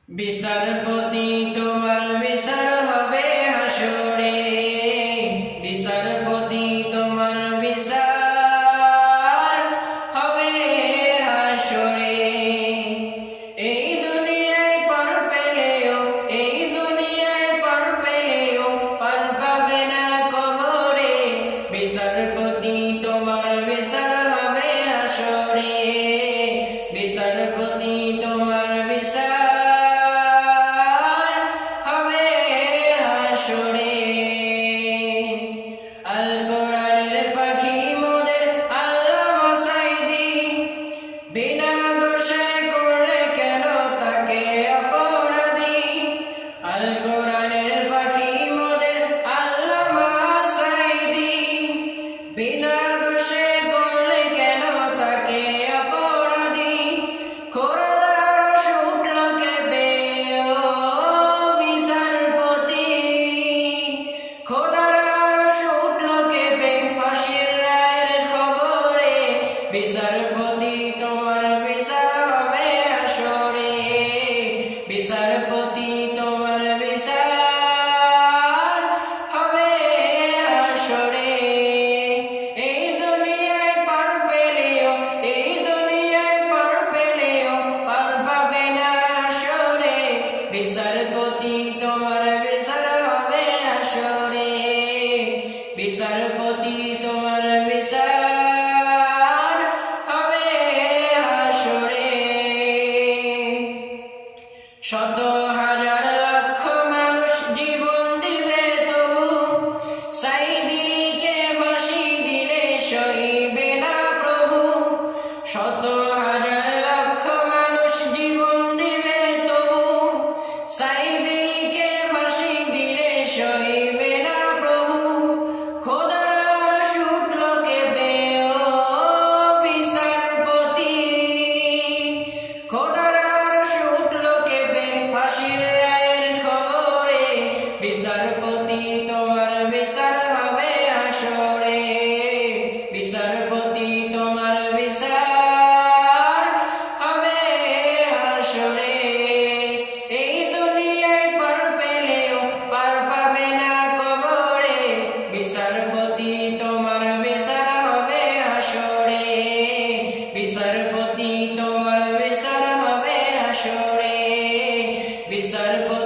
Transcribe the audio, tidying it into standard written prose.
বিচারপতি তোমার বিচার হবে হাসরে, বিচারপতি তোমার বিচার হবে হাসরে। এই দুনিয়ায় পার পেলেও, এই দুনিয়ায় পার পেলেও পার পাবে না কবরে, বিচারপতি তোমার বিচার হবে হাসরে, বিচারপতি তোমার বিচার বিনা দোষে করলে কেন তাকে অপরাধী। আল কোরআনের পাখি মোদের আল্লামা সাঈদী, বিনা দোষে করলে কেন তাকে অপরাধী। খোদার আরশ উঠল কেঁপে ও বিচারপতি, খোদার আরশ উঠল কেঁপে ফাঁসির রায়ের খবরে, বিচারপতি তোমার বিচার হবে হাসরে, বিচারপতি তোমার বিচার হবে হাসরে। এই দুনিয়ায় পার পেলেও, এই দুনিয়ায় পার পেলেও পার পাবে না হাসরে, বিচারপতি তোমার বিচার হবে হাসরে, বিচারপতি তোমার বিচার শত হাজার লক্ষ মানুষ জীবন দিবে তবু সাঈদীকে ফাঁসি দিলে সইবে না প্রভু। শত হাজার লক্ষ মানুষ জীবন দিবে তবু সাঈদীকে ফাঁসি দিলে সইবে না প্রভু। খোদার আরশ উঠল কেঁপে ও বিচারপতি, খোদার আরশ উঠল কেঁপে ফাঁসির রায়ের খবরে, বিচারপতি তোমার বিচার হবে হাসরে, বিচারপতি তোমার বিচার হবে হাসরে। এই দুনিয়ায় পার পেলেও পার পাবে না কবরে, বিচারপতি তোমার বিচার হবে হাসরে, বিচারপতি তোমার বিচার হবে হাসরে, বিচারপতি